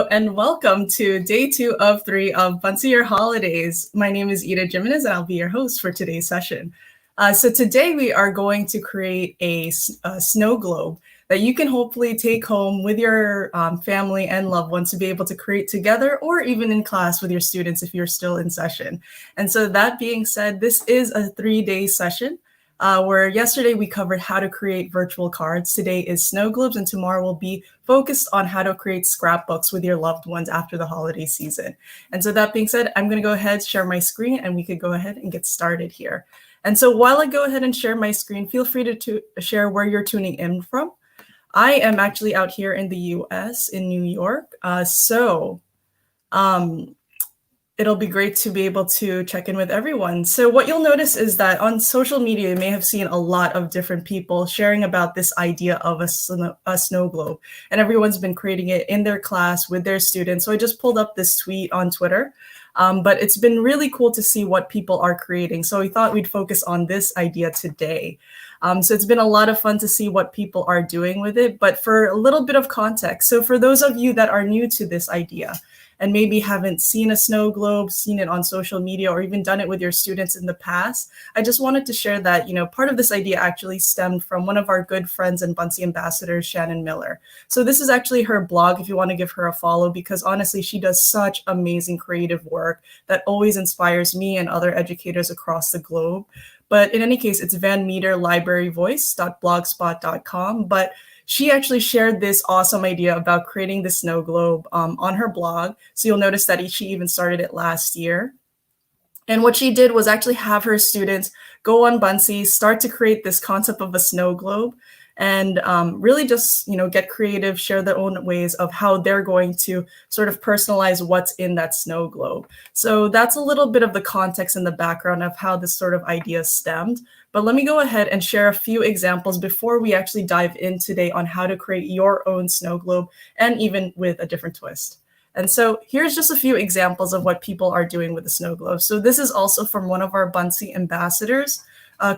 and welcome to day 2 of 3 of Buncee Your Holidays. My name is Ida Jimenez, and I'll be your host for today's session. So today we are going to create a snow globe that you can hopefully take home with your family and loved ones to be able to create together, or even in class with your students if you're still in session. And so that being said, this is a 3-day session. Where yesterday we covered how to create virtual cards. Today is snow globes, and tomorrow will be focused on how to create scrapbooks with your loved ones after the holiday season. And so that being said, I'm going to go ahead, share my screen, and we could go ahead and get started here. And so while I go ahead and share my screen, feel free to share where you're tuning in from. I am actually out here in the US, in New York. It'll be great to be able to check in with everyone. So what you'll notice is that on social media, you may have seen a lot of different people sharing about this idea of a snow globe, and everyone's been creating it in their class with their students. So I just pulled up this tweet on Twitter, but it's been really cool to see what people are creating. So we thought we'd focus on this idea today. So it's been a lot of fun to see what people are doing with it, but for a little bit of context. So for those of you that are new to this idea, and maybe haven't seen a snow globe, seen it on social media, or even done it with your students in the past, I just wanted to share that, part of this idea actually stemmed from one of our good friends and Buncee ambassadors, Shannon Miller. So this is actually her blog if you want to give her a follow, because honestly, she does such amazing creative work that always inspires me and other educators across the globe. But in any case, it's vanmeterlibraryvoice.blogspot.com. But she actually shared this awesome idea about creating the snow globe on her blog. So you'll notice that she even started it last year. And what she did was actually have her students go on Buncee, start to create this concept of a snow globe, and really just, get creative, share their own ways of how they're going to sort of personalize what's in that snow globe. So that's a little bit of the context and the background of how this sort of idea stemmed. But let me go ahead and share a few examples before we actually dive in today on how to create your own snow globe, and even with a different twist. And so here's just a few examples of what people are doing with the snow globe. So this is also from one of our Buncee ambassadors,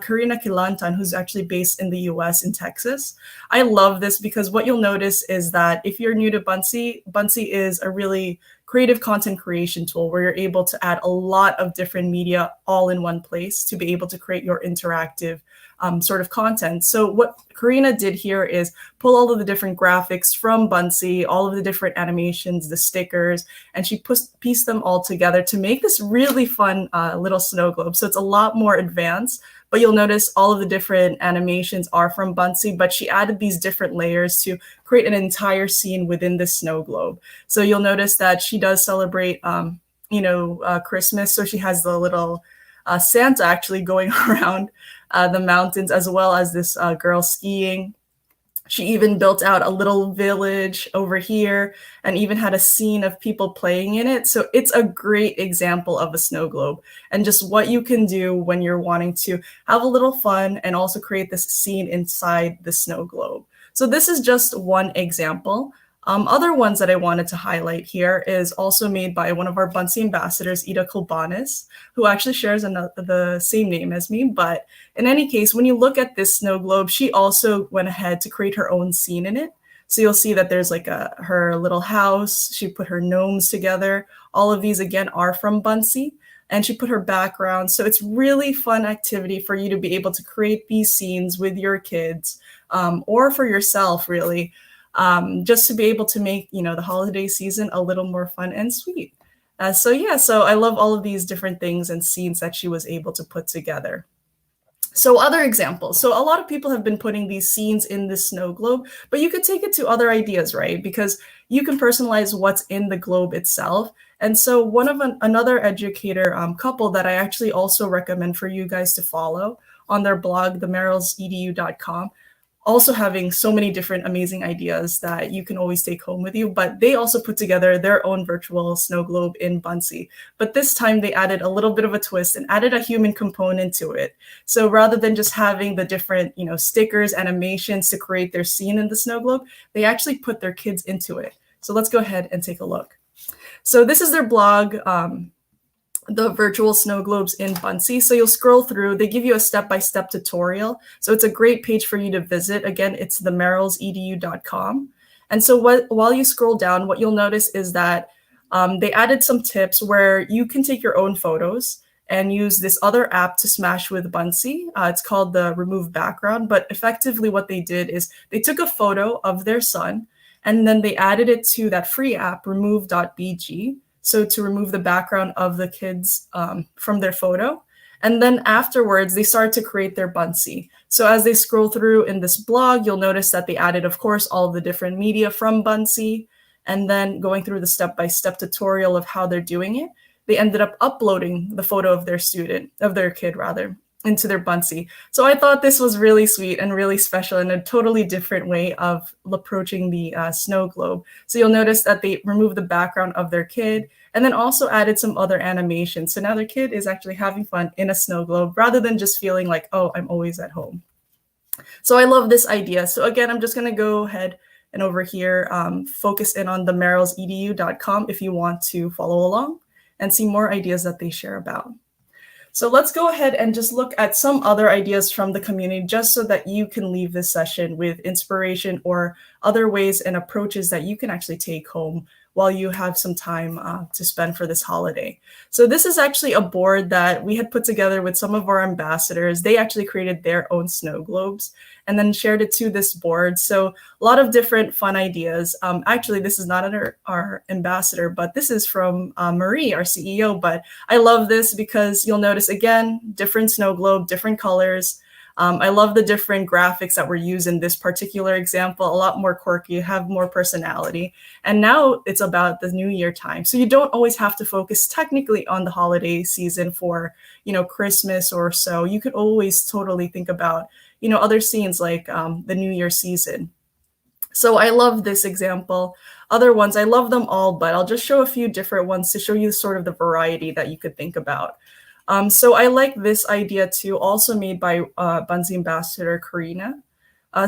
Karina Kilantan, who's actually based in the US in Texas. I love this because what you'll notice is that if you're new to Buncee, Buncee is a really creative content creation tool where you're able to add a lot of different media all in one place to be able to create your interactive sort of content. So what Karina did here is pull all of the different graphics from Buncee, all of the different animations, the stickers, and she pieced them all together to make this really fun little snow globe. So it's a lot more advanced, but you'll notice all of the different animations are from Buncee, but she added these different layers to create an entire scene within the snow globe. So you'll notice that she does celebrate, Christmas. So she has the little Santa actually going around the mountains, as well as this girl skiing. She even built out a little village over here and even had a scene of people playing in it. So it's a great example of a snow globe and just what you can do when you're wanting to have a little fun and also create this scene inside the snow globe. So this is just one example. Other ones that I wanted to highlight here is also made by one of our Buncee ambassadors, Ida Kulbanis, who actually shares the same name as me. But in any case, when you look at this snow globe, she also went ahead to create her own scene in it. So you'll see that there's like her little house. She put her gnomes together. All of these, again, are from Buncee. And she put her background. So it's really fun activity for you to be able to create these scenes with your kids or for yourself, really. Just to be able to make, the holiday season a little more fun and sweet. So I love all of these different things and scenes that she was able to put together. So other examples. So a lot of people have been putting these scenes in the snow globe, but you could take it to other ideas, right? Because you can personalize what's in the globe itself. And so another educator couple that I actually also recommend for you guys to follow on their blog, themerrillsedu.com, also having so many different amazing ideas that you can always take home with you. But they also put together their own virtual snow globe in Buncee. But this time they added a little bit of a twist and added a human component to it. So rather than just having the different, stickers, animations to create their scene in the snow globe, they actually put their kids into it. So let's go ahead and take a look. So this is their blog. The virtual snow globes in Buncee. So you'll scroll through, they give you a step-by-step tutorial. So it's a great page for you to visit. Again, it's themerrillsedu.com. And so while you scroll down, what you'll notice is that they added some tips where you can take your own photos and use this other app to smash with Buncee. It's called the Remove Background. But effectively, what they did is they took a photo of their son and then they added it to that free app, remove.bg. So to remove the background of the kids from their photo. And then afterwards, they started to create their Buncee. So as they scroll through in this blog, you'll notice that they added, of course, all of the different media from Buncee. And then going through the step-by-step tutorial of how they're doing it, they ended up uploading the photo of their kid rather, into their Buncee. So I thought this was really sweet and really special and a totally different way of approaching the snow globe. So you'll notice that they removed the background of their kid and then also added some other animations. So now their kid is actually having fun in a snow globe rather than just feeling like, oh, I'm always at home. So I love this idea. So again, I'm just going to go ahead and over here, focus in on the merrillsedu.com if you want to follow along and see more ideas that they share about. So let's go ahead and just look at some other ideas from the community just so that you can leave this session with inspiration or other ways and approaches that you can actually take home while you have some time to spend for this holiday. So this is actually a board that we had put together with some of our ambassadors. They actually created their own snow globes and then shared it to this board. So a lot of different fun ideas. Actually, this is not our ambassador, but this is from Marie, our CEO. But I love this because you'll notice, again, different snow globe, different colors. I love the different graphics that were used in this particular example, a lot more quirky, have more personality. And now it's about the New Year time. So you don't always have to focus technically on the holiday season for, Christmas or so. You could always totally think about, other scenes like the New Year season. So I love this example. Other ones, I love them all, but I'll just show a few different ones to show you sort of the variety that you could think about. So I like this idea too, also made by Buncee ambassador Karina.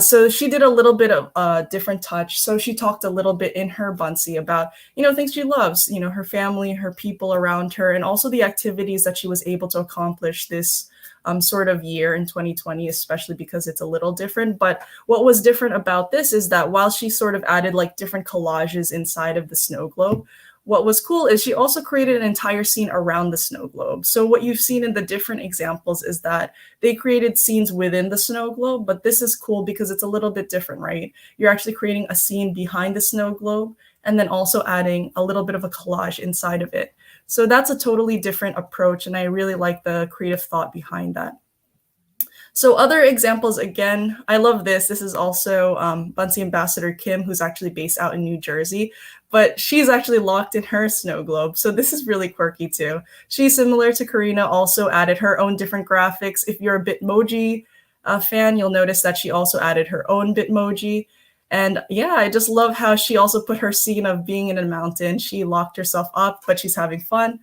So she did a little bit of a different touch. So she talked a little bit in her Buncee about, things she loves, her family, her people around her, and also the activities that she was able to accomplish this sort of year in 2020, especially because it's a little different. But what was different about this is that while she sort of added like different collages inside of the snow globe, what was cool is she also created an entire scene around the snow globe. So what you've seen in the different examples is that they created scenes within the snow globe, but this is cool because it's a little bit different, right? You're actually creating a scene behind the snow globe and then also adding a little bit of a collage inside of it. So that's a totally different approach, and I really like the creative thought behind that. So other examples, again, I love this. This is also Buncee ambassador Kim, who's actually based out in New Jersey, but she's actually locked in her snow globe. So this is really quirky too. She's similar to Karina, also added her own different graphics. If you're a Bitmoji fan, you'll notice that she also added her own Bitmoji. And yeah, I just love how she also put her scene of being in a mountain. She locked herself up, but she's having fun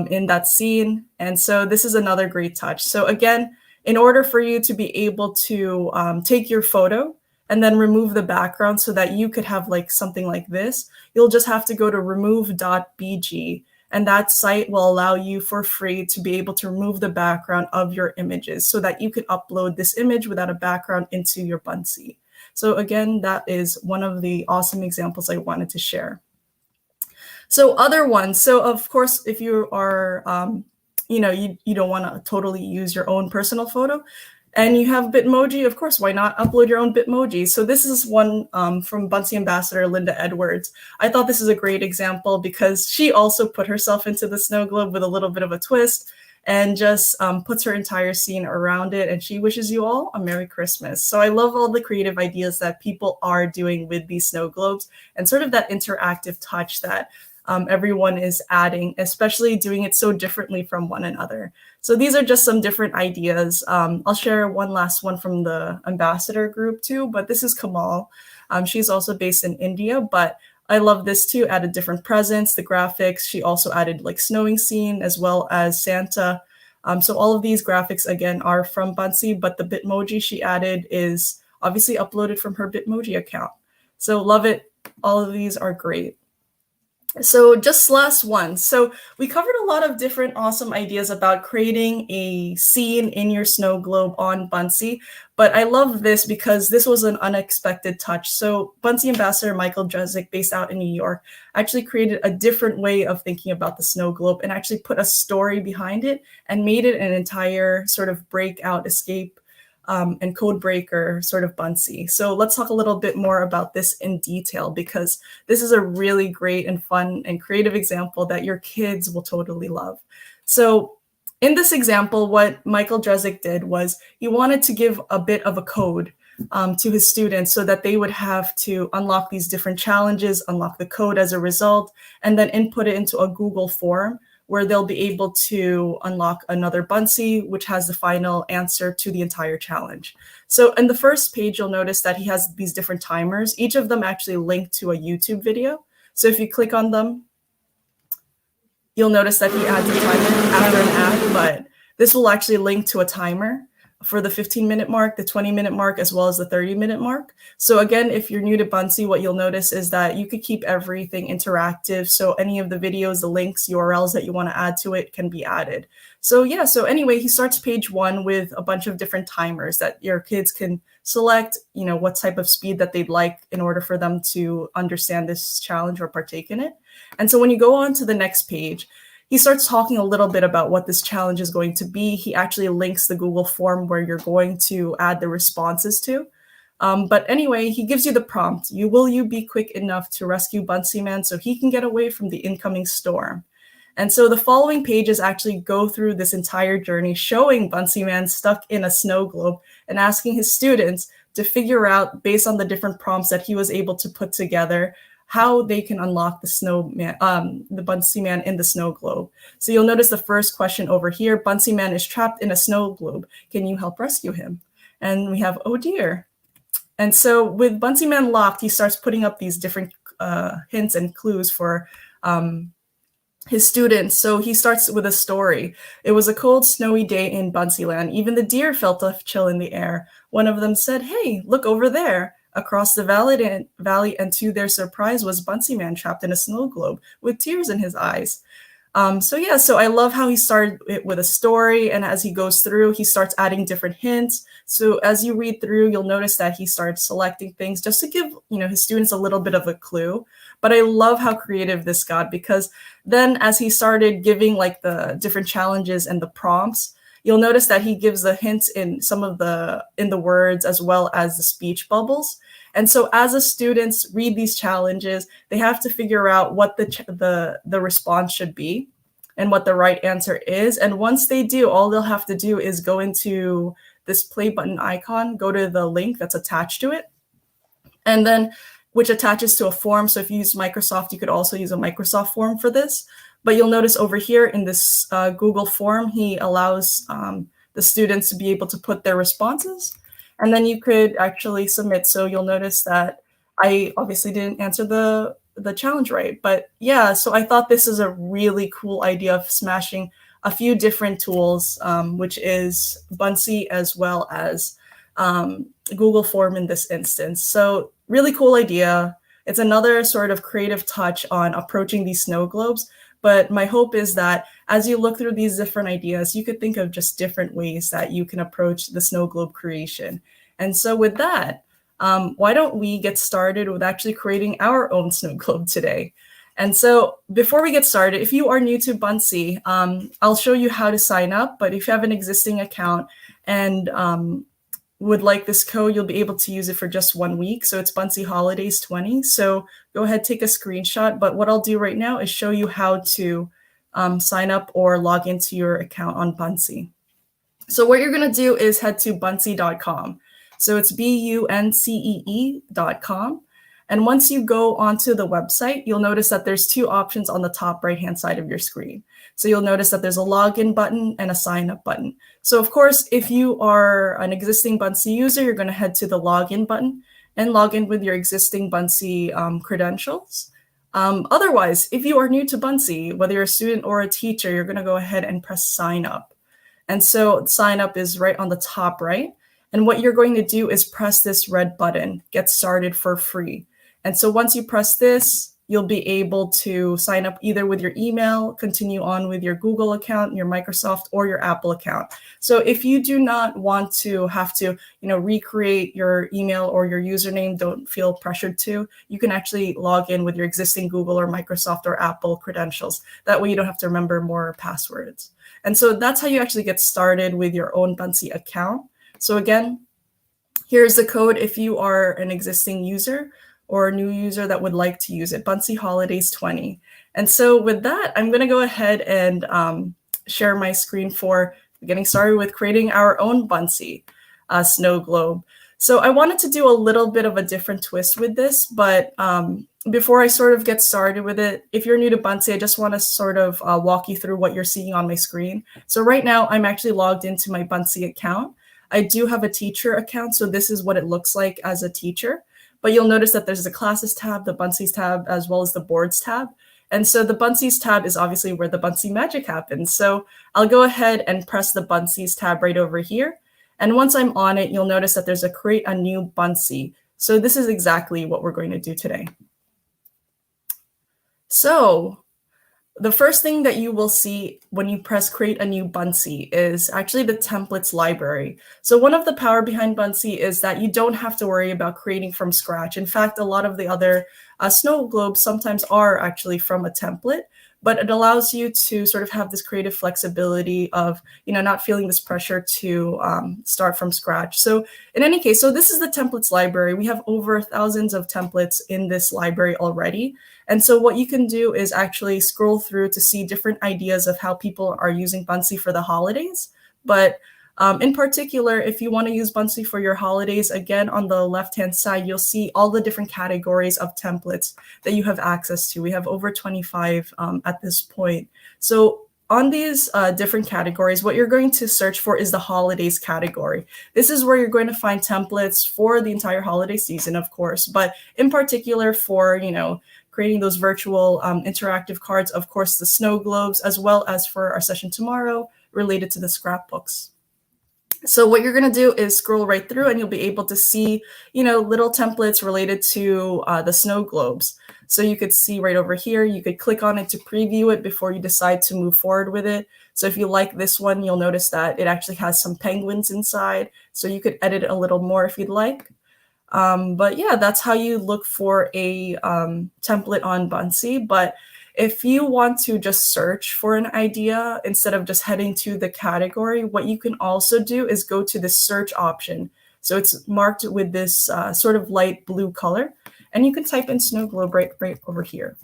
in that scene. And so this is another great touch. So again, in order for you to be able to take your photo and then remove the background so that you could have like something like this, you'll just have to go to remove.bg, and that site will allow you for free to be able to remove the background of your images so that you can upload this image without a background into your Buncee. So again, that is one of the awesome examples I wanted to share. So other ones, so of course, if you are you don't want to totally use your own personal photo and you have Bitmoji, of course, why not upload your own Bitmoji? So this is one from Buncee ambassador Linda Edwards. I thought this is a great example because she also put herself into the snow globe with a little bit of a twist and just puts her entire scene around it, and she wishes you all a Merry Christmas. So I love all the creative ideas that people are doing with these snow globes and sort of that interactive touch that everyone is adding, especially doing it so differently from one another. So these are just some different ideas. I'll share one last one from the ambassador group too, but this is Kamal. She's also based in India, but I love this too, added different presents, the graphics. She also added like snowing scene as well as Santa. So all of these graphics, again, are from Buncee, but the Bitmoji she added is obviously uploaded from her Bitmoji account. So love it. All of these are great. So just last one. So we covered a lot of different awesome ideas about creating a scene in your snow globe on Buncee, but I love this because this was an unexpected touch. So Buncee ambassador Michael Dresik, based out in New York, actually created a different way of thinking about the snow globe and actually put a story behind it and made it an entire sort of breakout escape and code breaker sort of Buncee. So let's talk a little bit more about this in detail, because this is a really great and fun and creative example that your kids will totally love. So in this example, what Michael Dresik did was he wanted to give a bit of a code to his students so that they would have to unlock these different challenges, unlock the code as a result, and then input it into a Google form where they'll be able to unlock another Buncee, which has the final answer to the entire challenge. So in the first page, you'll notice that he has these different timers, each of them actually linked to a YouTube video. So if you click on them, you'll notice that he adds a timer after an ad, but this will actually link to a timer for the 15-minute mark, the 20-minute mark, as well as the 30-minute mark. So again, if you're new to Buncee, what you'll notice is that you could keep everything interactive. So any of the videos, the links, URLs that you want to add to it can be added. So yeah, so anyway, he starts page one with a bunch of different timers that your kids can select, what type of speed that they'd like in order for them to understand this challenge or partake in it. And so when you go on to the next page, he starts talking a little bit about what this challenge is going to be. He actually links the Google form where you're going to add the responses to. But anyway, he gives you the prompt. Will you be quick enough to rescue Buncee Man so he can get away from the incoming storm? And so the following pages actually go through this entire journey, showing Buncee Man stuck in a snow globe and asking his students to figure out, based on the different prompts that he was able to put together, how they can unlock the Buncee Man in the snow globe. So you'll notice the first question over here, Buncee Man is trapped in a snow globe. Can you help rescue him? And we have, oh dear. And so with Buncee Man locked, he starts putting up these different hints and clues for his students. So he starts with a story. It was a cold, snowy day in Buncee Land. Even the deer felt a chill in the air. One of them said, "Hey, look over there." Across the valley, and to their surprise, was Buncee Man trapped in a snow globe with tears in his eyes. So I love how he started it with a story, and as he goes through, he starts adding different hints. So as you read through, you'll notice that he starts selecting things just to give his students a little bit of a clue. But I love how creative this got, because then as he started giving like the different challenges and the prompts, you'll notice that he gives the hints in the words as well as the speech bubbles. And so as the students read these challenges, they have to figure out what the response should be and what the right answer is. And once they do, all they'll have to do is go into this play button icon, go to the link that's attached to it, and then which attaches to a form. So if you use Microsoft, you could also use a Microsoft form for this. But you'll notice over here in this Google form, he allows the students to be able to put their responses, and then you could actually submit. So you'll notice that I obviously didn't answer the challenge right. But yeah, so I thought this is a really cool idea of smashing a few different tools, which is Buncee as well as Google form in this instance. So really cool idea. It's another sort of creative touch on approaching these snow globes. But my hope is that as you look through these different ideas, you could think of just different ways that you can approach the snow globe creation. And so with that, why don't we get started with actually creating our own snow globe today? And so before we get started, if you are new to Buncee, I'll show you how to sign up. But if you have an existing account and would like this code, you'll be able to use it for just 1 week. So it's Buncee Holidays 20. So go ahead, take a screenshot. But what I'll do right now is show you how to sign up or log into your account on Buncee. So what you're going to do is head to buncee.com. So it's buncee.com. And once you go onto the website, you'll notice that there's two options on the top right-hand side of your screen. So you'll notice that there's a login button and a sign up button. So of course, if you are an existing Buncee user, you're going to head to the login button and log in with your existing Buncee credentials. Otherwise, if you are new to Buncee, whether you're a student or a teacher, you're going to go ahead and press sign up. And so sign up is right on the top right. And what you're going to do is press this red button, get started for free. And so once you press this, you'll be able to sign up either with your email, continue on with your Google account, your Microsoft, or your Apple account. So if you do not want to have to, recreate your email or your username, don't feel pressured to, you can actually log in with your existing Google or Microsoft or Apple credentials. That way you don't have to remember more passwords. And so that's how you actually get started with your own Buncee account. So again, here's the code if you are an existing user or a new user that would like to use it, Buncee Holidays 20. And so with that, I'm going to go ahead and share my screen for getting started with creating our own Buncee snow globe. So I wanted to do a little bit of a different twist with this, but before I sort of get started with it, if you're new to Buncee, I just want to sort of walk you through what you're seeing on my screen. So right now, I'm actually logged into my Buncee account. I do have a teacher account, so this is what it looks like as a teacher. But you'll notice that there's the classes tab, the Buncees tab, as well as the boards tab. And so the Buncees tab is obviously where the Buncee magic happens. So I'll go ahead and press the Buncees tab right over here. And once I'm on it, you'll notice that there's a create a new Buncee. So this is exactly what we're going to do today. So the first thing that you will see when you press create a new Buncee is actually the templates library. So one of the power behind Buncee is that you don't have to worry about creating from scratch. In fact, a lot of the other snow globes sometimes are actually from a template, but it allows you to sort of have this creative flexibility of, not feeling this pressure to start from scratch. So in any case, so this is the templates library. We have over thousands of templates in this library already. And so what you can do is actually scroll through to see different ideas of how people are using Buncee for the holidays. But in particular, if you want to use Buncee for your holidays, again, on the left-hand side, you'll see all the different categories of templates that you have access to. We have over 25 at this point. So on these different categories, what you're going to search for is the holidays category. This is where you're going to find templates for the entire holiday season, of course, but in particular for, creating those virtual interactive cards, of course, the snow globes, as well as for our session tomorrow related to the scrapbooks. So what you're going to do is scroll right through and you'll be able to see, little templates related to the snow globes. So you could see right over here, you could click on it to preview it before you decide to move forward with it. So if you like this one, you'll notice that it actually has some penguins inside. So you could edit it a little more if you'd like. But yeah, that's how you look for a template on Buncee. But if you want to just search for an idea instead of just heading to the category, what you can also do is go to the search option. So it's marked with this sort of light blue color, and you can type in snow globe right over here.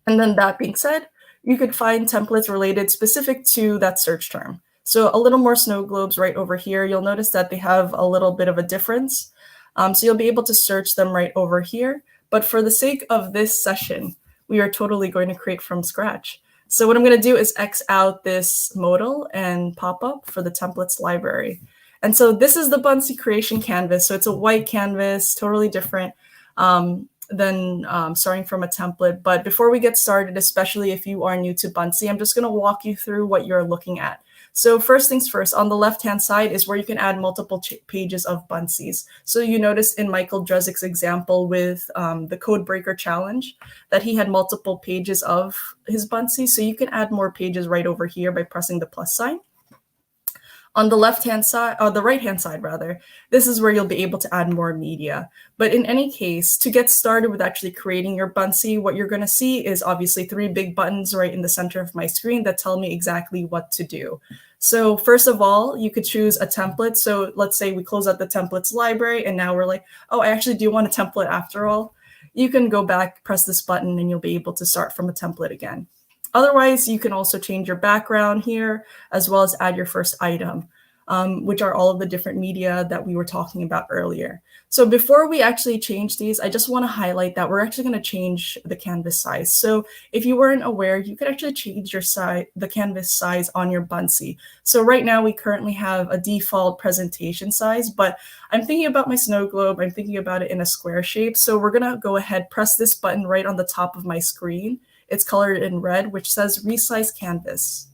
And then that being said, you could find templates related specific to that search term. So a little more snow globes right over here. You'll notice that they have a little bit of a difference. So you'll be able to search them right over here. But for the sake of this session, we are totally going to create from scratch. So what I'm going to do is X out this modal and pop up for the templates library. And so this is the Buncee creation canvas. So it's a white canvas, totally different than starting from a template. But before we get started, especially if you are new to Buncee, I'm just going to walk you through what you're looking at. So first things first, on the left-hand side is where you can add multiple pages of Buncees. So you notice in Michael Drezik's example with the Code Breaker Challenge that he had multiple pages of his Buncees. So you can add more pages right over here by pressing the plus sign. On the left-hand side, or the right-hand side rather, this is where you'll be able to add more media. But in any case, to get started with actually creating your Buncee, what you're going to see is obviously 3 big buttons right in the center of my screen that tell me exactly what to do. So first of all, you could choose a template. So let's say we close out the templates library and now we're like, oh, I actually do want a template after all. You can go back, press this button, and you'll be able to start from a template again. Otherwise, you can also change your background here, as well as add your first item, which are all of the different media that we were talking about earlier. So before we actually change these, I just want to highlight that we're actually going to change the canvas size. So if you weren't aware, you could actually change your size, the canvas size on your Buncee. So right now we currently have a default presentation size, but I'm thinking about my snow globe. I'm thinking about it in a square shape. So we're going to go ahead, press this button right on the top of my screen. It's colored in red, which says resize canvas.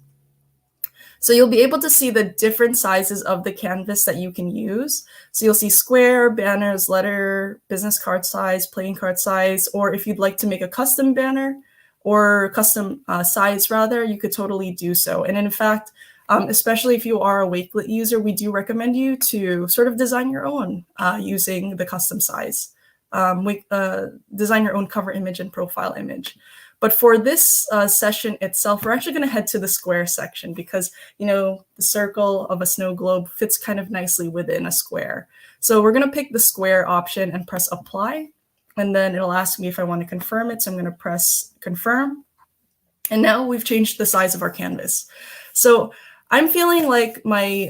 So you'll be able to see the different sizes of the canvas that you can use. So you'll see square, banners, letter, business card size, playing card size, or if you'd like to make a custom banner or custom size rather, you could totally do so. And in fact, especially if you are a Wakelet user, we do recommend you to sort of design your own using the custom size. Design your own cover image and profile image. But for this session itself, we're actually going to head to the square section because, you know, the circle of a snow globe fits kind of nicely within a square. So we're going to pick the square option and press apply. And then it'll ask me if I want to confirm it. So I'm going to press confirm. And now we've changed the size of our canvas. So I'm feeling like my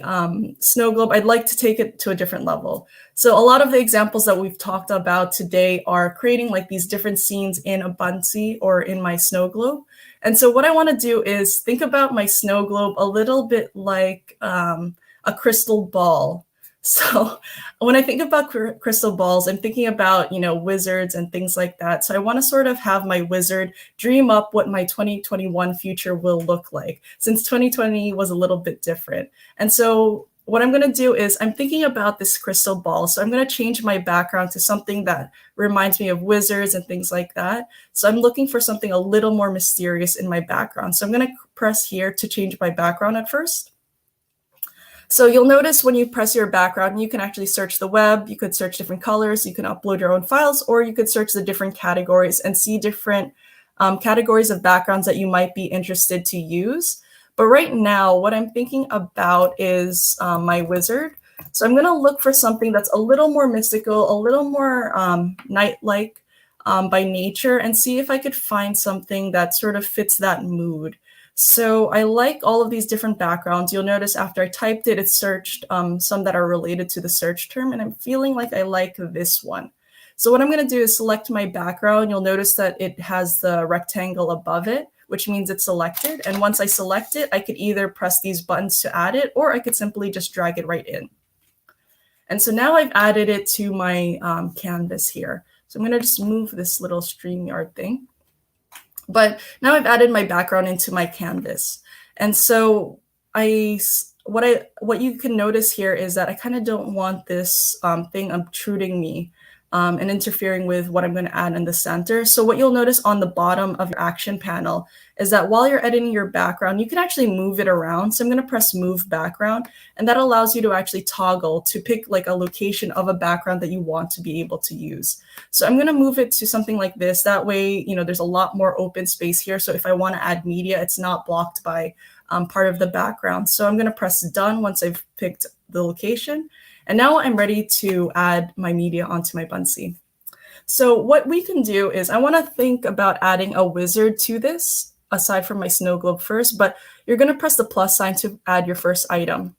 snow globe, I'd like to take it to a different level. So a lot of the examples that we've talked about today are creating like these different scenes in a Buncee or in my snow globe. And so what I want to do is think about my snow globe a little bit like a crystal ball. So when I think about crystal balls, I'm thinking about, you know, wizards and things like that. So I want to sort of have my wizard dream up what my 2021 future will look like, since 2020 was a little bit different. And so what I'm going to do is I'm thinking about this crystal ball. So I'm going to change my background to something that reminds me of wizards and things like that. So I'm looking for something a little more mysterious in my background. So I'm going to press here to change my background at first. So you'll notice when you press your background, you can actually search the web, you could search different colors, you can upload your own files, or you could search the different categories and see different categories of backgrounds that you might be interested to use. But right now, what I'm thinking about is my wizard. So I'm gonna look for something that's a little more mystical, a little more night-like by nature, and see if I could find something that sort of fits that mood. So I like all of these different backgrounds. You'll notice after I typed it, it searched some that are related to the search term, and I'm feeling like I like this one. So what I'm going to do is select my background. You'll notice that it has the rectangle above it, which means it's selected. And once I select it, I could either press these buttons to add it, or I could simply just drag it right in. And so now I've added it to my canvas here. So I'm going to just move this little StreamYard thing. But now I've added my background into my canvas. And so what you can notice here is that I kind of don't want this thing obtruding me and interfering with what I'm going to add in the center. So what you'll notice on the bottom of your action panel is that while you're editing your background, you can actually move it around. So I'm going to press move background, and that allows you to actually toggle to pick like a location of a background that you want to be able to use. So I'm going to move it to something like this. That way, you know, there's a lot more open space here. So if I want to add media, it's not blocked by part of the background. So I'm going to press done once I've picked the location. And now I'm ready to add my media onto my Buncee. So what we can do is I want to think about adding a wizard to this aside from my snow globe first, but you're going to press the plus sign to add your first item.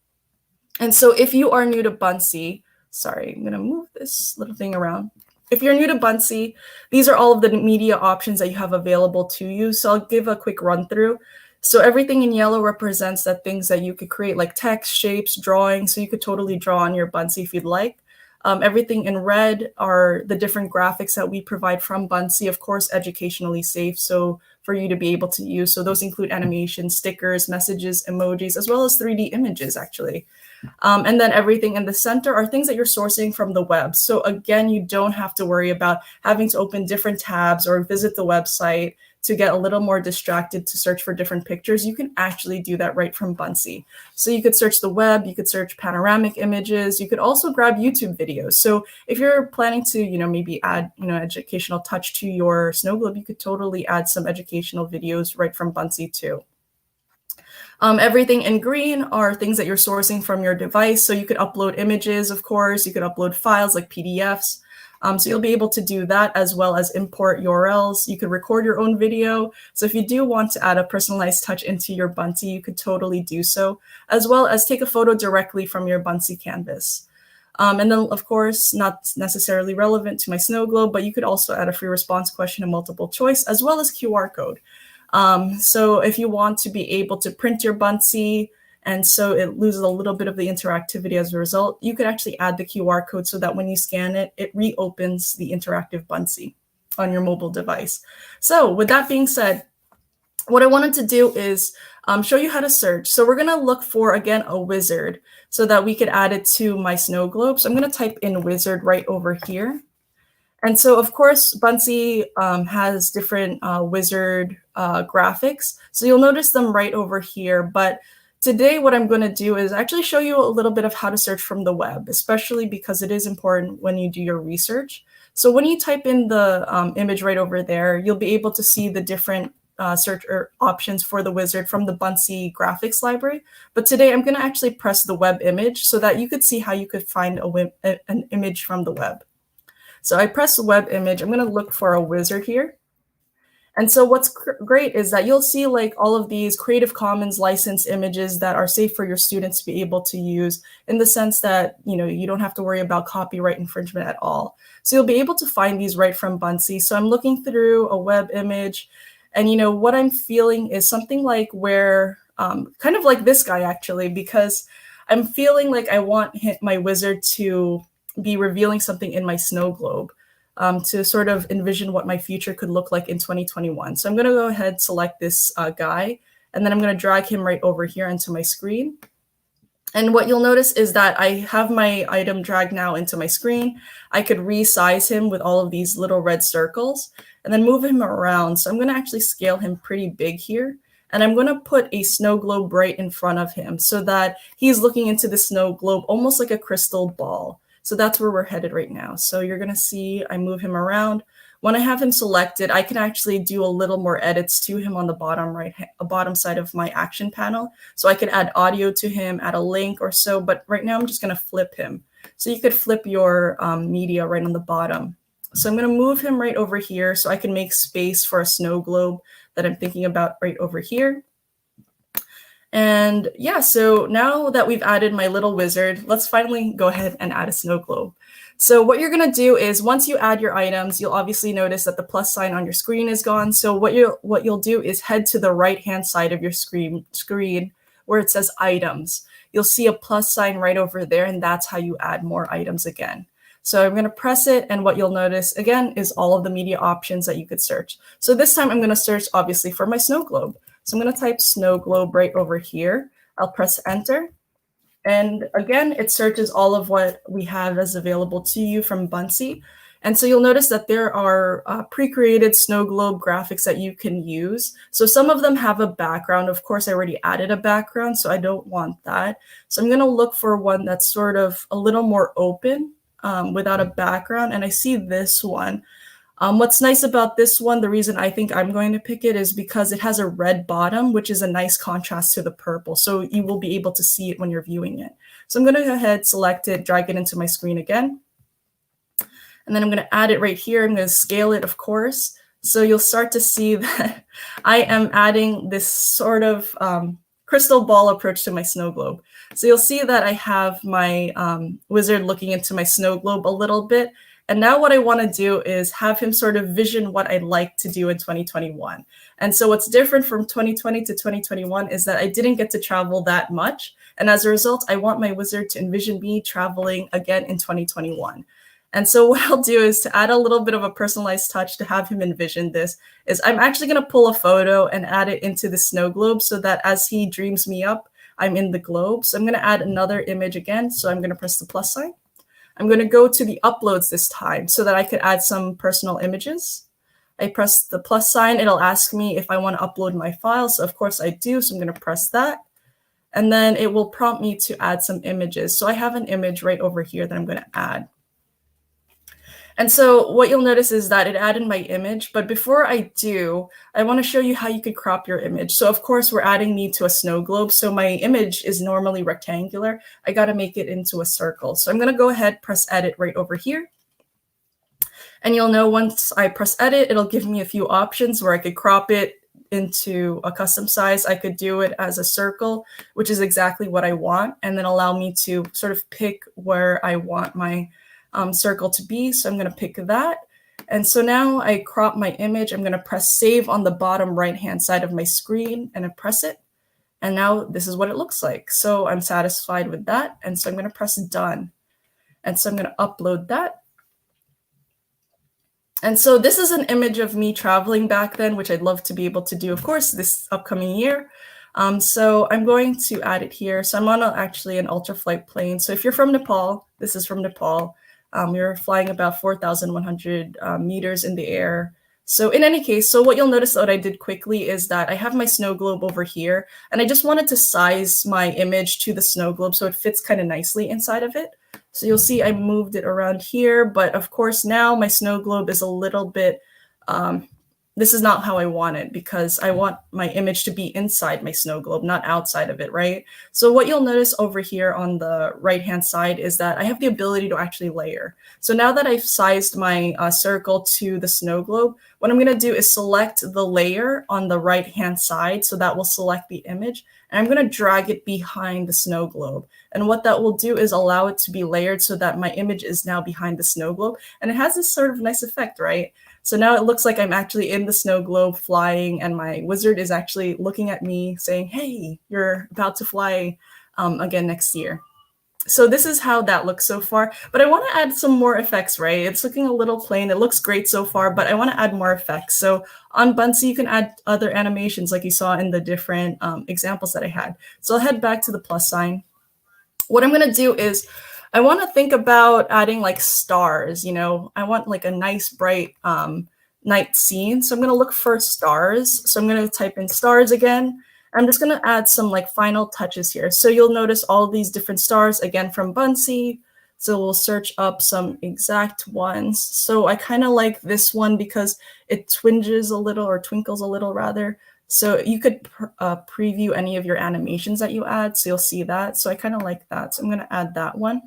And so if you are new to Buncee, sorry, I'm going to move this little thing around. If you're new to Buncee, these are all of the media options that you have available to you. So I'll give a quick run through. So everything in yellow represents the things that you could create, like text, shapes, drawings. So you could totally draw on your Buncee if you'd like. Everything in red are the different graphics that we provide from Buncee, of course, educationally safe, so for you to be able to use. So those include animations, stickers, messages, emojis, as well as 3D images, actually. And then everything in the center are things that you're sourcing from the web. So again, you don't have to worry about having to open different tabs or visit the website to get a little more distracted to search for different pictures. You can actually do that right from Buncee. So you could search the web, you could search panoramic images, you could also grab YouTube videos. So if you're planning to, you know, maybe add, you know, educational touch to your snow globe, you could totally add some educational videos right from Buncee too. Everything in green are things that you're sourcing from your device. So you could upload images, of course, you could upload files like PDFs. So you'll be able to do that as well as import URLs. You could record your own video. So if you do want to add a personalized touch into your Buncee, you could totally do so, as well as take a photo directly from your Buncee canvas. And then, of course, not necessarily relevant to my snow globe, but you could also add a free response question and multiple choice, as well as QR code. So if you want to be able to print your Buncee, and so it loses a little bit of the interactivity as a result, you could actually add the QR code so that when you scan it, it reopens the interactive Buncee on your mobile device. So with that being said, what I wanted to do is show you how to search. So we're gonna look for, again, a wizard so that we could add it to my snow globe. So I'm gonna type in wizard right over here. And so, of course, Buncee has different wizard graphics. So you'll notice them right over here. But today, what I'm going to do is actually show you a little bit of how to search from the web, especially because it is important when you do your research. So when you type in the image right over there, you'll be able to see the different search options for the wizard from the Buncee graphics library. But today, I'm going to actually press the web image so that you could see how you could find an image from the web. So I press the web image. I'm going to look for a wizard here. And so what's great is that you'll see like all of these Creative Commons licensed images that are safe for your students to be able to use, in the sense that, you know, you don't have to worry about copyright infringement at all. So you'll be able to find these right from Buncee. So I'm looking through a web image, and you know what I'm feeling is something like where kind of like this guy actually, because I'm feeling like I want my wizard to be revealing something in my snow globe, to sort of envision what my future could look like in 2021. So I'm going to go ahead, select this guy, and then I'm going to drag him right over here into my screen. And what you'll notice is that I have my item dragged now into my screen. I could resize him with all of these little red circles and then move him around. So I'm going to actually scale him pretty big here. And I'm going to put a snow globe right in front of him so that he's looking into the snow globe almost like a crystal ball. So that's where we're headed right now. So you're going to see I move him around. When I have him selected, I can actually do a little more edits to him on the bottom side of my action panel. So I could add audio to him, add a link or so, but right now I'm just going to flip him. So you could flip your media right on the bottom. So I'm going to move him right over here so I can make space for a snow globe that I'm thinking about right over here. And yeah, so now that we've added my little wizard, let's finally go ahead and add a snow globe. So what you're going to do is once you add your items, you'll obviously notice that the plus sign on your screen is gone. So what you'll do is head to the right-hand side of your screen where it says items. You'll see a plus sign right over there, and that's how you add more items again. So I'm going to press it, and what you'll notice again is all of the media options that you could search. So this time I'm going to search obviously for my snow globe. So I'm going to type snow globe right over here. I'll press enter. And again, it searches all of what we have as available to you from Buncee. And so you'll notice that there are pre-created snow globe graphics that you can use. So some of them have a background. Of course, I already added a background, so I don't want that. So I'm going to look for one that's sort of a little more open without a background. And I see this one. What's nice about this one, the reason I think I'm going to pick it is because it has a red bottom, which is a nice contrast to the purple. So you will be able to see it when you're viewing it. So I'm going to go ahead, select it, drag it into my screen again. And then I'm going to add it right here. I'm going to scale it, of course. So you'll start to see that I am adding this sort of crystal ball approach to my snow globe. So you'll see that I have my wizard looking into my snow globe a little bit. And now what I want to do is have him sort of vision what I'd like to do in 2021. And so what's different from 2020 to 2021 is that I didn't get to travel that much. And as a result, I want my wizard to envision me traveling again in 2021. And so what I'll do is to add a little bit of a personalized touch to have him envision this is I'm actually going to pull a photo and add it into the snow globe so that as he dreams me up, I'm in the globe. So I'm going to add another image again. So I'm going to press the plus sign. I'm going to go to the uploads this time so that I could add some personal images. I press the plus sign. It'll ask me if I want to upload my file. So of course I do. So I'm going to press that. And then it will prompt me to add some images. So I have an image right over here that I'm going to add. And so what you'll notice is that it added my image, but before I do, I want to show you how you could crop your image. So of course we're adding me to a snow globe. So my image is normally rectangular. I got to make it into a circle. So I'm going to go ahead, press edit right over here. And you'll know once I press edit, it'll give me a few options where I could crop it into a custom size. I could do it as a circle, which is exactly what I want, and then allow me to sort of pick where I want my circle to be. So I'm going to pick that. And so now I crop my image. I'm going to press save on the bottom right-hand side of my screen and I press it. And now this is what it looks like. So I'm satisfied with that. And so I'm going to press done. And so I'm going to upload that. And so this is an image of me traveling back then, which I'd love to be able to do, of course, this upcoming year. So I'm going to add it here. So I'm on actually an ultraflight plane. So if you're from Nepal, this is from Nepal. You're flying about 4,100 meters in the air. So in any case, so what you'll notice that I did quickly is that I have my snow globe over here, and I just wanted to size my image to the snow globe so it fits kind of nicely inside of it. So you'll see I moved it around here, but of course now my snow globe is a little bit, this is not how I want it because I want my image to be inside my snow globe, not outside of it, right? So what you'll notice over here on the right-hand side is that I have the ability to actually layer. So now that I've sized my circle to the snow globe, what I'm gonna do is select the layer on the right-hand side, so that will select the image, and I'm gonna drag it behind the snow globe. And what that will do is allow it to be layered so that my image is now behind the snow globe, and it has this sort of nice effect, right? So now it looks like I'm actually in the snow globe flying, and my wizard is actually looking at me saying, hey, you're about to fly again next year. So this is how that looks so far, but I want to add some more effects, right? It's looking a little plain. It looks great so far, but I want to add more effects. So on Buncee, you can add other animations like you saw in the different examples that I had. So I'll head back to the plus sign. What I'm going to do is I want to think about adding like stars, you know, I want like a nice bright night scene. So I'm going to look for stars. So I'm going to type in stars again. I'm just going to add some like final touches here. So you'll notice all these different stars again from Buncee. So we'll search up some exact ones. So I kind of like this one because it twinges a little, or twinkles a little rather. So you could preview any of your animations that you add. So you'll see that. So I kind of like that. So I'm going to add that one.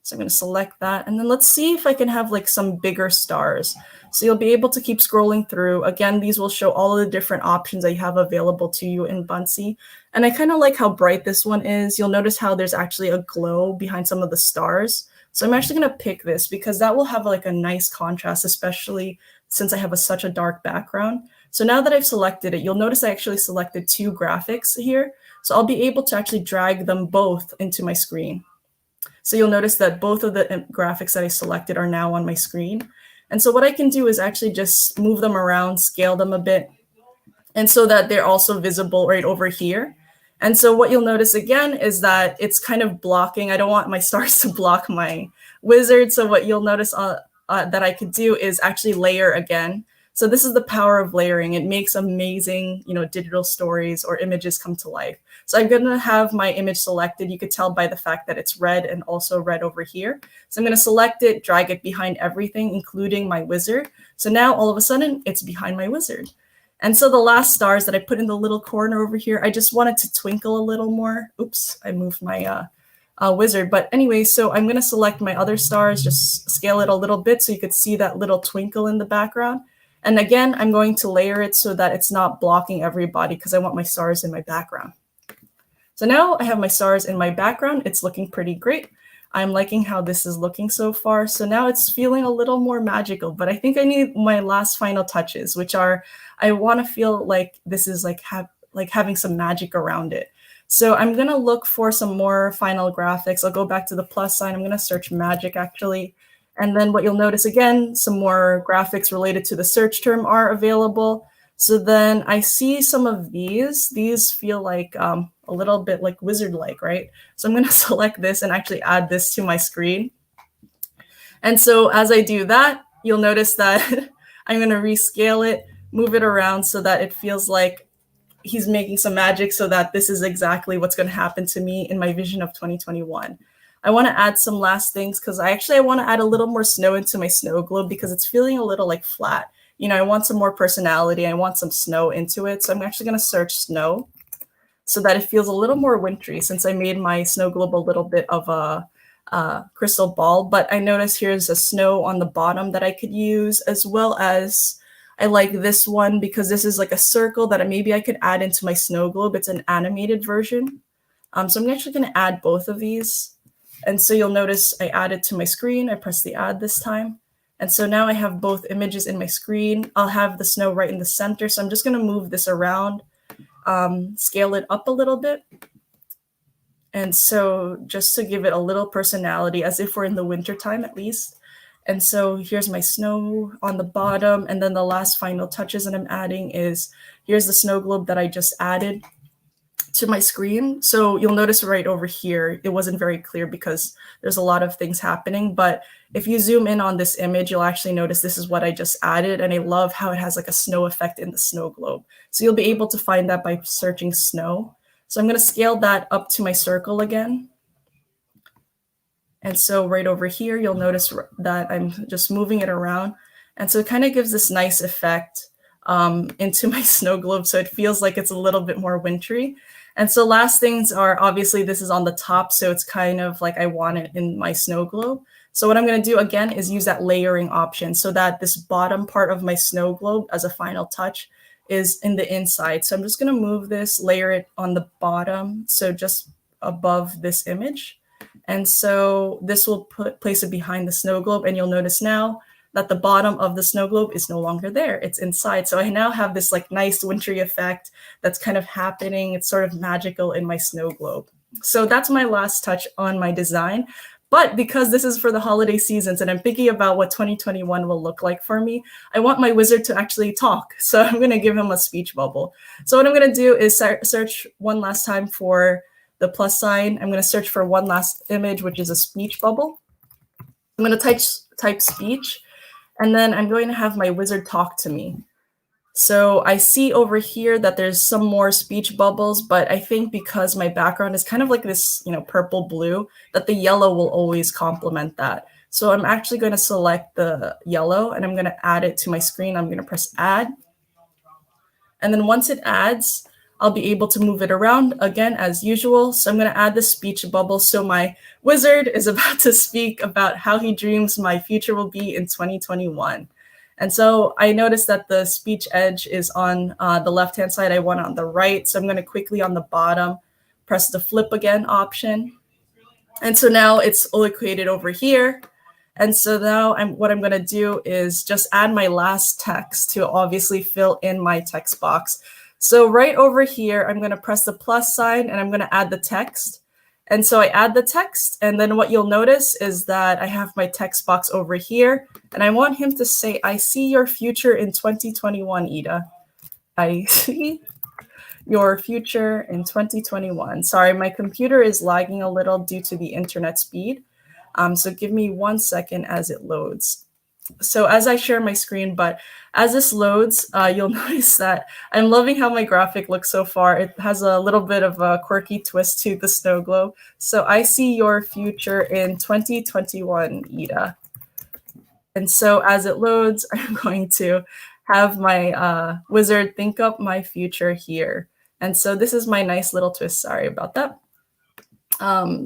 So I'm going to select that. And then let's see if I can have like some bigger stars. So you'll be able to keep scrolling through. Again, these will show all of the different options that you have available to you in Buncee. And I kind of like how bright this one is. You'll notice how there's actually a glow behind some of the stars. So I'm actually going to pick this because that will have like a nice contrast, especially since I have such a dark background. So now that I've selected it, you'll notice I actually selected two graphics here. So I'll be able to actually drag them both into my screen. So you'll notice that both of the graphics that I selected are now on my screen. And so what I can do is actually just move them around, scale them a bit, and so that they're also visible right over here. And so what you'll notice again is that it's kind of blocking. I don't want my stars to block my wizard. So what you'll notice that I could do is actually layer again. So this is the power of layering. It makes amazing, you know, digital stories or images come to life. So I'm going to have my image selected. You could tell by the fact that it's red and also red over here. So I'm going to select it, drag it behind everything, including my wizard. So now all of a sudden it's behind my wizard. And so the last stars that I put in the little corner over here, I just wanted to twinkle a little more. Oops, I moved my wizard. But anyway, so I'm going to select my other stars, just scale it a little bit so you could see that little twinkle in the background. And again, I'm going to layer it so that it's not blocking everybody because I want my stars in my background. So now I have my stars in my background. It's looking pretty great. I'm liking how this is looking so far. So now it's feeling a little more magical, but I think I need my last final touches, which are, I want to feel like this is like having some magic around it. So I'm going to look for some more final graphics. I'll go back to the plus sign. I'm going to search magic actually. And then what you'll notice again, some more graphics related to the search term are available. So then I see some of these. These feel like a little bit like wizard-like, right? So I'm going to select this and actually add this to my screen. And so as I do that, you'll notice that I'm going to rescale it, move it around so that it feels like he's making some magic, so that this is exactly what's going to happen to me in my vision of 2021. I want to add some last things because I want to add a little more snow into my snow globe because it's feeling a little like flat. You know, I want some more personality. I want some snow into it. So I'm actually going to search snow so that it feels a little more wintry, since I made my snow globe a little bit of a crystal ball. But I notice here's a snow on the bottom that I could use, as well as I like this one because this is like a circle that maybe I could add into my snow globe. It's an animated version. So I'm actually going to add both of these. And so you'll notice I added to my screen. I press the add this time. And so now I have both images in my screen. I'll have the snow right in the center. So I'm just going to move this around, scale it up a little bit. And so just to give it a little personality, as if we're in the winter time at least. And so here's my snow on the bottom. And then the last final touches that I'm adding is here's the snow globe that I just added to my screen. So you'll notice right over here, it wasn't very clear because there's a lot of things happening. But if you zoom in on this image, you'll actually notice this is what I just added. And I love how it has like a snow effect in the snow globe. So you'll be able to find that by searching snow. So I'm going to scale that up to my circle again. And so right over here, you'll notice that I'm just moving it around. And so it kind of gives this nice effect into my snow globe. So it feels like it's a little bit more wintry. And so last things are, obviously this is on the top. So it's kind of like I want it in my snow globe. So what I'm going to do again is use that layering option so that this bottom part of my snow globe as a final touch is in the inside. So I'm just going to move this, layer it on the bottom. So just above this image. And so this will place it behind the snow globe. And you'll notice now that the bottom of the snow globe is no longer there. It's inside. So I now have this like nice wintry effect that's kind of happening. It's sort of magical in my snow globe. So that's my last touch on my design. But because this is for the holiday seasons and I'm thinking about what 2021 will look like for me, I want my wizard to actually talk. So I'm going to give him a speech bubble. So what I'm going to do is search one last time for the plus sign. I'm going to search for one last image, which is a speech bubble. I'm going to type speech, and then I'm going to have my wizard talk to me. So I see over here that there's some more speech bubbles, but I think because my background is kind of like this, purple blue, that the yellow will always complement that. So I'm actually going to select the yellow and I'm going to add it to my screen. I'm going to press add. And then once it adds, I'll be able to move it around again as usual. So I'm going to add the speech bubble. So my wizard is about to speak about how he dreams my future will be in 2021. And so I noticed that the speech edge is on the left-hand side. I want it on the right. So I'm going to quickly on the bottom, press the flip again option. And so now it's located over here. And so now what I'm going to do is just add my last text to obviously fill in my text box. So right over here, I'm going to press the plus sign and I'm going to add the text. And so I add the text. And then what you'll notice is that I have my text box over here. And I want him to say, I see your future in 2021, Ida. I see your future in 2021. Sorry, my computer is lagging a little due to the internet speed. So give me 1 second as it loads. So as I share my screen, but as this loads, you'll notice that I'm loving how my graphic looks so far. It has a little bit of a quirky twist to the snow globe. So I see your future in 2021, Ida. And so as it loads, I'm going to have my wizard think up my future here. And so this is my nice little twist. Sorry about that.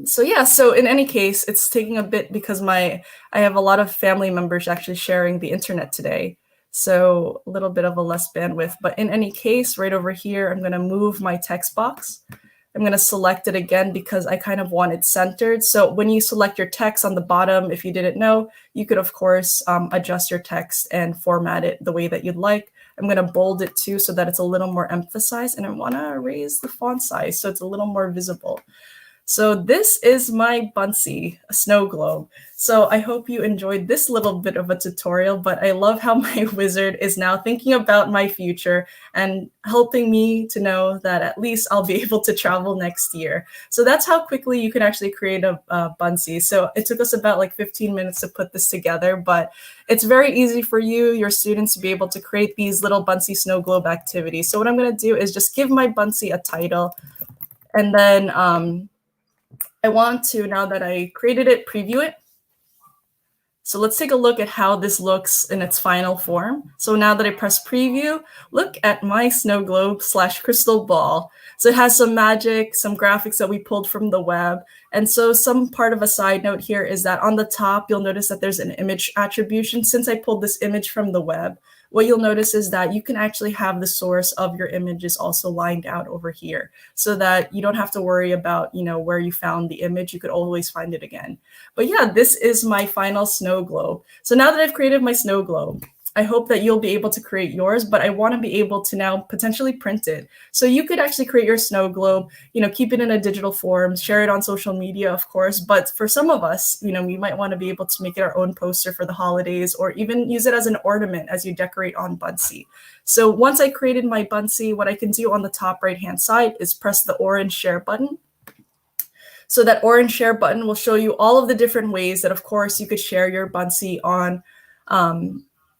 So in any case, it's taking a bit because I have a lot of family members actually sharing the internet today. So a little bit of a less bandwidth, but in any case, right over here, I'm going to move my text box. I'm going to select it again because I kind of want it centered. So when you select your text on the bottom, if you didn't know, you could, of course, adjust your text and format it the way that you'd like. I'm going to bold it too so that it's a little more emphasized, and I want to raise the font size so it's a little more visible. So this is my Buncee, a snow globe. So I hope you enjoyed this little bit of a tutorial, but I love how my wizard is now thinking about my future and helping me to know that at least I'll be able to travel next year. So that's how quickly you can actually create a Buncee. So it took us about like 15 minutes to put this together, but it's very easy for you, your students, to be able to create these little Buncee snow globe activities. So what I'm going to do is just give my Buncee a title, and then I want to, now that I created it, preview it. So let's take a look at how this looks in its final form. So now that I press preview, look at my snow globe / crystal ball. So it has some magic, some graphics that we pulled from the web. And so some part of a side note here is that on the top, you'll notice that there's an image attribution. Since I pulled this image from the web, what you'll notice is that you can actually have the source of your images also lined out over here so that you don't have to worry about, where you found the image. You could always find it again. But yeah, this is my final snow globe. So now that I've created my snow globe, I hope that you'll be able to create yours, but I want to be able to now potentially print it. So you could actually create your snow globe, keep it in a digital form, share it on social media, of course. But for some of us, we might want to be able to make it our own poster for the holidays, or even use it as an ornament as you decorate on Buncee. So once I created my Buncee, what I can do on the top right-hand side is press the orange share button. So that orange share button will show you all of the different ways that, of course, you could share your Buncee on,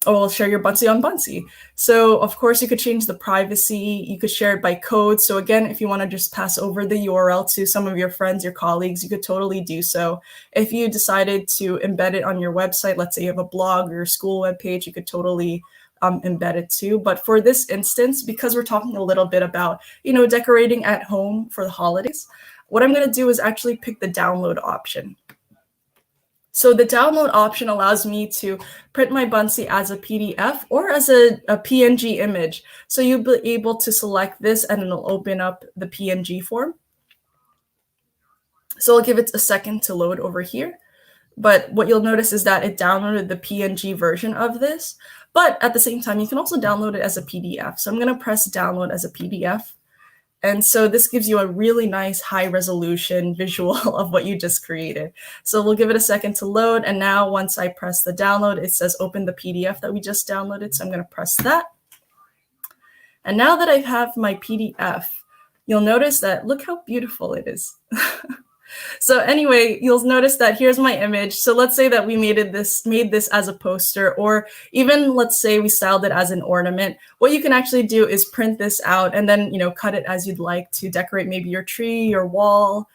or share your Buncee on Buncee. So, of course, you could change the privacy. You could share it by code. So again, if you want to just pass over the URL to some of your friends, your colleagues, you could totally do so. If you decided to embed it on your website, let's say you have a blog or your school webpage, you could totally embed it too. But for this instance, because we're talking a little bit about, decorating at home for the holidays, what I'm going to do is actually pick the download option. So the download option allows me to print my Buncee as a PDF or as a PNG image. So you'll be able to select this and it'll open up the PNG form. So I'll give it a second to load over here. But what you'll notice is that it downloaded the PNG version of this. But at the same time, you can also download it as a PDF. So I'm going to press download as a PDF. And so this gives you a really nice high resolution visual of what you just created. So we'll give it a second to load. And now once I press the download, it says open the PDF that we just downloaded. So I'm going to press that. And now that I have my PDF, you'll notice that look how beautiful it is. So anyway, you'll notice that here's my image. So let's say that we made this as a poster, or even let's say we styled it as an ornament. What you can actually do is print this out and then, cut it as you'd like to decorate maybe your tree, your wall,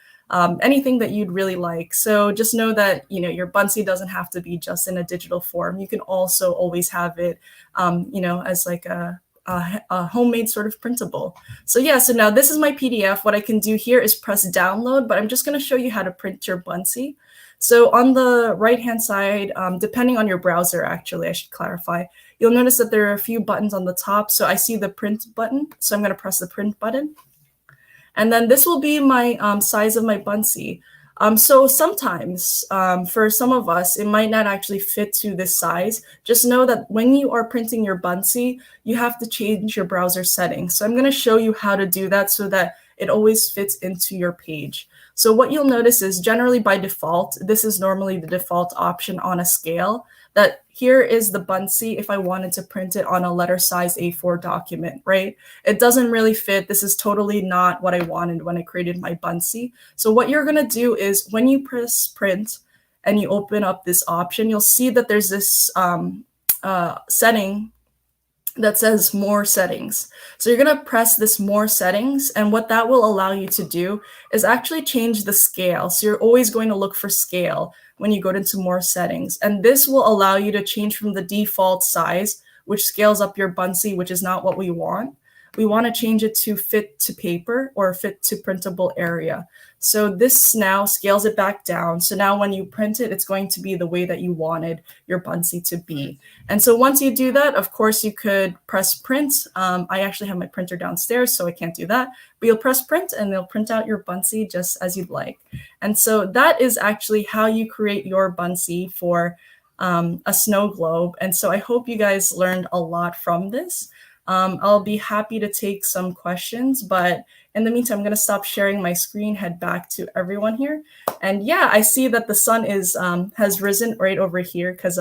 anything that you'd really like. So just know that, your Buncee doesn't have to be just in a digital form. You can also always have it, as like a homemade sort of printable. So yeah, so now this is my PDF. What I can do here is press download, but I'm just going to show you how to print your Buncee. So on the right-hand side, depending on your browser, actually, I should clarify, you'll notice that there are a few buttons on the top. So I see the print button. So I'm going to press the print button. And then this will be my size of my Buncee. So sometimes for some of us, it might not actually fit to this size. Just know that when you are printing your Buncee, you have to change your browser settings. So I'm going to show you how to do that so that it always fits into your page. So what you'll notice is generally by default, this is normally the default option on a scale, that here is the Buncee if I wanted to print it on a letter size A4 document, right? It doesn't really fit. This is totally not what I wanted when I created my Buncee. So what you're gonna do is when you press print and you open up this option, you'll see that there's this setting that says more settings. So you're going to press this more settings, and what that will allow you to do is actually change the scale. So you're always going to look for scale when you go into more settings, and this will allow you to change from the default size, which scales up your Buncee, which is not what we want. We want to change it to fit to paper or fit to printable area. So this now scales it back down. So now when you print it, it's going to be the way that you wanted your Buncee to be. And so once you do that, of course, you could press print. I actually have my printer downstairs, so I can't do that. But you'll press print and they'll print out your Buncee just as you'd like. And so that is actually how you create your Buncee for a snow globe. And so I hope you guys learned a lot from this. I'll be happy to take some questions, but in the meantime, I'm going to stop sharing my screen, head back to everyone here. And yeah, I see that the sun is has risen right over here because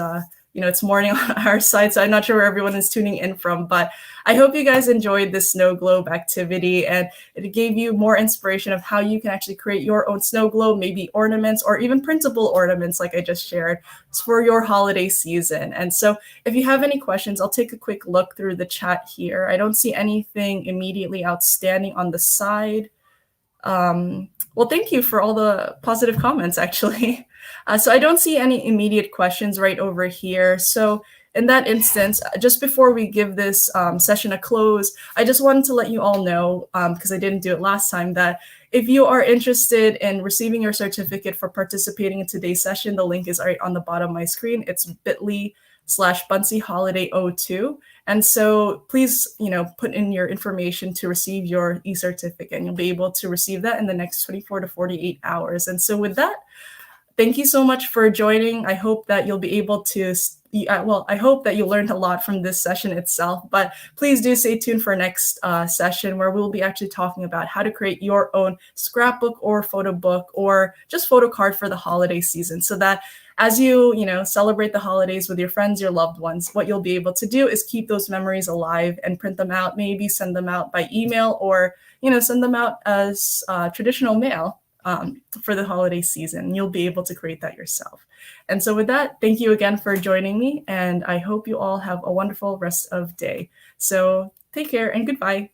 it's morning on our side, so I'm not sure where everyone is tuning in from, but I hope you guys enjoyed this snow globe activity and it gave you more inspiration of how you can actually create your own snow globe, maybe ornaments or even printable ornaments like I just shared for your holiday season. And so if you have any questions, I'll take a quick look through the chat here. I don't see anything immediately outstanding on the side. Well, thank you for all the positive comments, actually. So I don't see any immediate questions right over here. So in that instance, just before we give this session a close, I just wanted to let you all know, because I didn't do it last time, that if you are interested in receiving your certificate for participating in today's session, the link is right on the bottom of my screen. It's bit.ly/BunceeHoliday02. And so please, put in your information to receive your e-certificate, and you'll be able to receive that in the next 24 to 48 hours. And so with that, thank you so much for joining. I hope that you'll be able to, well, I hope that you learned a lot from this session itself, but please do stay tuned for next session where we'll be actually talking about how to create your own scrapbook or photo book or just photo card for the holiday season, so that as you know, celebrate the holidays with your friends, your loved ones, what you'll be able to do is keep those memories alive and print them out, maybe send them out by email or, you know, send them out as traditional mail for the holiday season. You'll be able to create that yourself. And so with that, thank you again for joining me, and I hope you all have a wonderful rest of day. So take care and goodbye.